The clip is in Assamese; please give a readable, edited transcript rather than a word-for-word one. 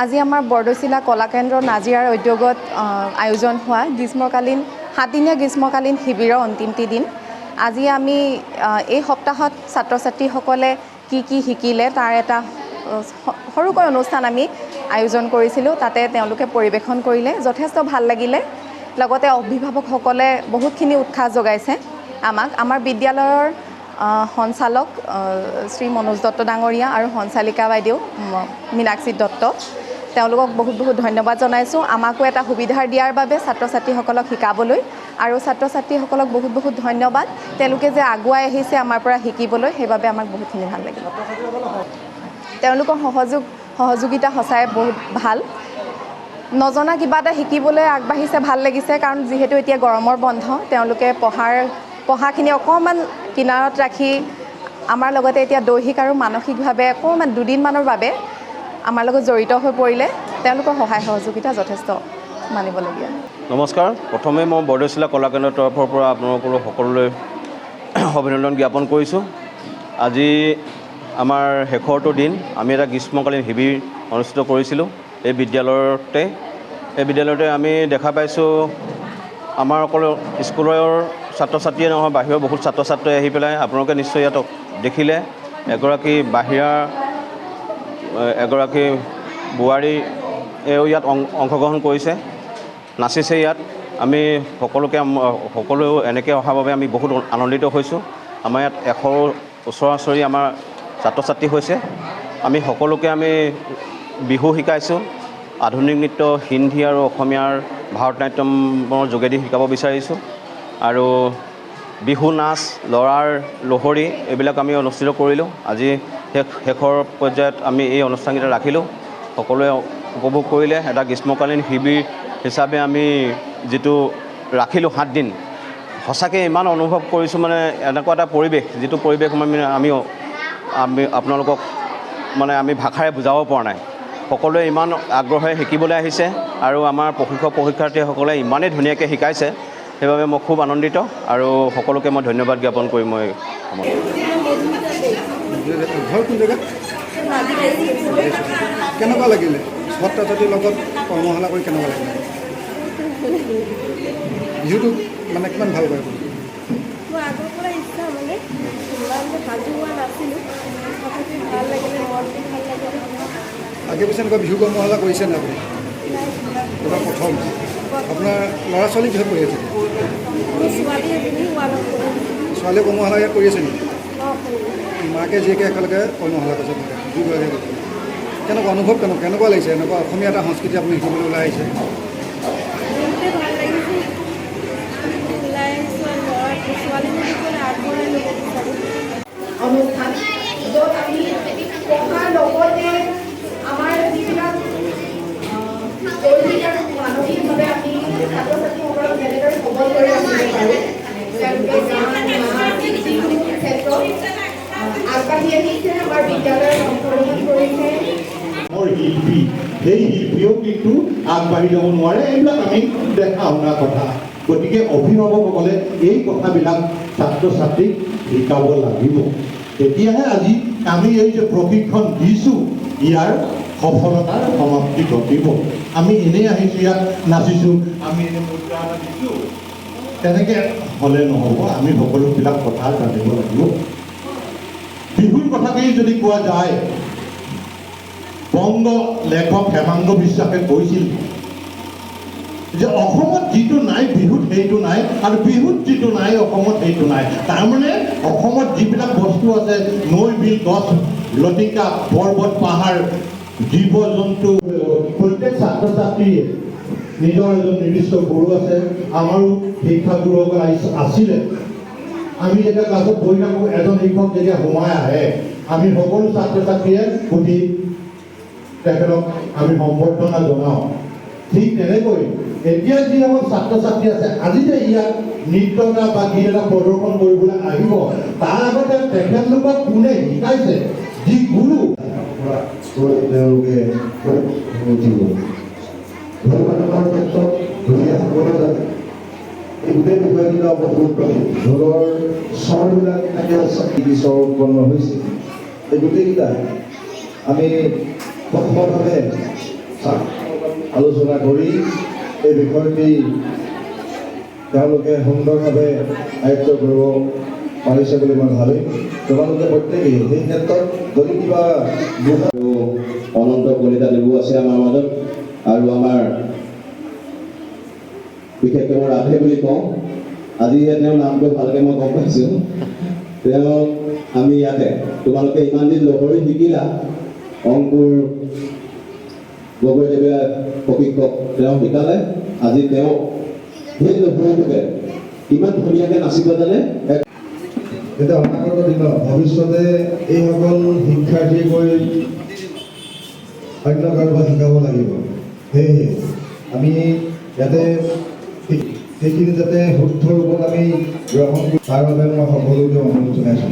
আজি আমাৰ বৰদৈচিলা কলাকেন্দ্ৰ নাজিৰাৰ উদ্যোগত আয়োজন হোৱা গ্ৰীষ্মকালীন 7 দিনীয়া গ্ৰীষ্মকালীন শিবিৰৰ অন্তিমটি দিন। আজি আমি এই সপ্তাহত ছাত্ৰ ছাত্ৰীসকলে কি শিকিলে তাৰ এটা সৰুকৈ অনুষ্ঠান আমি আয়োজন কৰিছিলোঁ। তাতে তেওঁলোকে পৰিৱেশন কৰিলে, যথেষ্ট ভাল লাগিলে। লগতে অভিভাৱকসকলে বহুতখিনি উৎসাহ যোগাইছে আমাক। আমাৰ বিদ্যালয়ৰ সঞ্চালক শ্ৰী মনোজ দত্ত ডাঙৰীয়া আৰু সঞ্চালিকা বাইদেউ মীনাক্ষী দত্ত, তেওঁলোকক বহুত ধন্যবাদ জনাইছোঁ। আমাকো এটা সুবিধাৰ দিয়াৰ বাবে ছাত্ৰ ছাত্ৰীসকলক শিকাবলৈ, আৰু ছাত্ৰ ছাত্ৰীসকলক বহুত ধন্যবাদ। তেওঁলোকে যে আগুৱাই আহিছে আমাৰ পৰা শিকিবলৈ, সেইবাবে আমাক বহুতখিনি ভাল লাগিল। তেওঁলোকৰ সহযোগিতা সঁচাই বহুত ভাল। নজনা কিবা এটা শিকিবলৈ আগবাঢ়িছে, ভাল লাগিছে। কাৰণ যিহেতু এতিয়া গৰমৰ বন্ধ, তেওঁলোকে পঢ়াখিনি অকণমান কিনাৰত ৰাখি আমাৰ লগতে এতিয়া দৈহিক আৰু মানসিকভাৱে অকণমান 2 দিনমানৰ বাবে আমাৰ লগত জড়িত হৈ পৰিলে। তেওঁলোকৰ সহায় সহযোগিতা যথেষ্ট মানিবলগীয়া। নমস্কাৰ। প্ৰথমে মই বৰদৈচিলা কলাকেন্দ্ৰৰ তৰফৰ পৰা আপোনালোকৰ সকলোলৈ অভিনন্দন জ্ঞাপন কৰিছোঁ। আজি আমাৰ শেষৰটো দিন। আমি এটা গ্ৰীষ্মকালীন শিবিৰ অনুষ্ঠিত কৰিছিলোঁ এই বিদ্যালয়তে। আমি দেখা পাইছোঁ আমাৰ অকল স্কুলৰ ছাত্ৰ ছাত্ৰীয়ে নহয়, বাহিৰৰ বহুত ছাত্ৰ ছাত্ৰীয়ে আহি পেলাই আপোনালোকে নিশ্চয় ইয়াত দেখিলে এগৰাকী বোৱাৰীয়েও ইয়াত অংশগ্ৰহণ কৰিছে, নাচিছে ইয়াত। আমি সকলো এনেকৈ অহাৰ বাবে আমি বহুত আনন্দিত হৈছোঁ। আমাৰ ইয়াত 100 ওচৰা-ওচৰি আমাৰ ছাত্ৰ ছাত্ৰী হৈছে। আমি সকলোকে বিহু শিকাইছোঁ, আধুনিক নৃত্য, হিন্দী আৰু অসমীয়াৰ ভাৰতনাট্যমৰ যোগেদি শিকাব বিচাৰিছোঁ। আৰু বিহু নাচ, ল'ৰাৰ লহৰী এইবিলাক আমি অনুষ্ঠিত কৰিলোঁ। আজি শেষৰ পৰ্যায়ত আমি এই অনুষ্ঠানকেইটা ৰাখিলোঁ। সকলোৱে উপভোগ কৰিলে। এটা গ্ৰীষ্মকালীন শিবিৰ হিচাপে আমি যিটো ৰাখিলোঁ 7 দিন, সঁচাকৈ ইমান অনুভৱ কৰিছোঁ। এনেকুৱা এটা পৰিৱেশ, যিটো পৰিৱেশ আমি আপোনালোকক আমি ভাষাৰে বুজাব পৰা নাই। সকলোৱে ইমান আগ্ৰহেৰে শিকিবলৈ আহিছে, আৰু আমাৰ প্ৰশিক্ষাৰ্থীসকলে ইমানেই ধুনীয়াকৈ শিকাইছে, সেইবাবে মই খুব আনন্দিত। আৰু সকলোকে মই ধন্যবাদ জ্ঞাপন কৰি মই কেনেকুৱা লাগিলে ছাত্ৰ ছাত্ৰীৰ লগত কৰ্মশালা কৰি? কেনেকুৱা লাগিলে বিহুটো কিমান ভাল পায়? মই আগৰ পৰা ইচ্ছা ইমানকৈ সাজু হোৱা নাছিলোঁ, তথাপি ভাল লাগিলে, মনটো ভাল লাগিলে। আগে পিছে এনেকুৱা বিহু কৰ্মশালা কৰিছে নে আপুনি? এইবাৰ প্ৰথম। আপোনাৰ ল'ৰা ছোৱালী কিহত পঢ়ি আছে? ছোৱালীয়ে কৰ্মশালা ইয়াত কৰি আছে নেকি? মাকে জীয়েকে একেলগে কৰ্মশালা কৰিছে, দুয়োগৰাকীয়ে কৰিছে। কেনেকুৱা অনুভৱ? কেনেকুৱা লাগিছে? এনেকুৱা অসমীয়া এটা সংস্কৃতি আপুনি শিকিবলৈ ওলাই আহিছে। অনুষ্ঠান য'ত আমি পঢ়াৰ লগতে আমাৰ যিবিলাক দৈহিক আৰু মানসিকভাৱে আমি ছাত্ৰ ছাত্ৰীসকলক যেনেদৰে সবল কৰি ৰাখিব পাৰোঁ, তেওঁলোকে যিকোনো ক্ষেত্ৰত আগবাঢ়ি আহিছে, আমাৰ বিদ্যালয়ত অংশগ্ৰহণ কৰিছে। শিল্পী, সেই শিল্পীও কিন্তু আগবাঢ়ি যাব নোৱাৰে। এইবিলাক আমি দেখা শুনা কথা। গতিকে অভিভাৱকসকলে এই কথাবিলাক ছাত্ৰ ছাত্ৰীক শিকাব লাগিব। তেতিয়াহে আজি আমি এই যে প্ৰশিক্ষণ দিছোঁ, ইয়াৰ সফলতাৰ সমাপ্তি ঘটিব। আমি এনেই আহিছোঁ, ইয়াত নাচিছোঁ, আমি এনে মুদ্ৰা এটা দিছোঁ, তেনেকৈ হ'লে নহ'ব। আমি সকলোবিলাক কথা জানিব লাগিব। বিহুৰ কথাকেই যদি কোৱা যায়, বংগ লেখক হেমাংগ বিশ্বাসে কৈছিল যে অসমত যিটো নাই বিহুত সেইটো নাই, আৰু বিহুত যিটো নাই অসমত সেইটো নাই। তাৰমানে অসমত যিবিলাক বস্তু আছে, নৈ বিল গছ লতিকা পৰ্বত পাহাৰ জীৱ জন্তু, প্ৰত্যেক ছাত্ৰ ছাত্ৰীয়ে নিজৰ এজন নিৰ্দিষ্ট গুৰু আছে। আমাৰো শিক্ষাগুৰুসকল আছিলে। আমি যেতিয়া ক্লাছত পঢ়ি থাকোঁ, এজন শিক্ষক যেতিয়া সোমাই আহে, আমি সকলো ছাত্ৰ ছাত্ৰীয়ে সুধি তেখেতক আমি সম্বৰ্ধনা জনাওঁ। ঠিক তেনেকৈ এতিয়া যিসকল ছাত্ৰ ছাত্ৰী আছে, আজি যে ইয়াত নৃত্য এটা বা গীত এটা প্ৰদৰ্শন কৰিবলৈ আহিব, তাৰ আগতে তেখেতলোকক কোনে শিকাইছে, যি গুৰু তেওঁলোকে উঠিব। ক্ষেত্ৰত ধুনীয়া সকলো জানে এই গোটেই বিষয়কেইটা গুৰুত্ব ঢোলৰ স্বৰবিলাক স্বৰ উৎপন্ন হৈছে। এই গোটেইকেইটা আমি সফলভাৱে আলোচনা কৰি এই বিষয়টি তেওঁলোকে সুন্দৰভাৱে আয়ত্ব কৰিব পাৰিছে বুলি মই ভাবিম। তোমালোকে প্ৰত্যেকেই সেই ক্ষেত্ৰত যদি কিবা আৰু অনন্ত কলিতা দেৱো আছে আমাৰ মাজত আৰু আমাৰ বিশেষকৈ মই ৰাধে বুলি কওঁ। আজিহে তেওঁৰ নামটো ভালকৈ মই গম পাইছোঁ। তেওঁক আমি ইয়াতে তোমালোকে ইমান দিন লহৰি শিকিলা। অংকুৰ গগৈদেৱে প্ৰশিক্ষক তেওঁ শিকালে। আজি তেওঁ সেই লহৰিটোকে ইমান ধুনীয়াকৈ নাচিব জানে। এতিয়া অনাগত দিনত ভৱিষ্যতে এইসকল শিক্ষাৰ্থীয়ে গৈ অন্য কাৰোবাক শিকাব লাগিব। সেয়েহে আমি ইয়াতে সেইখিনি যাতে শুদ্ধ ৰূপত আমি গ্ৰহণ কৰোঁ তাৰ বাবে মই সকলোকে অনুৰোধ জনাইছোঁ।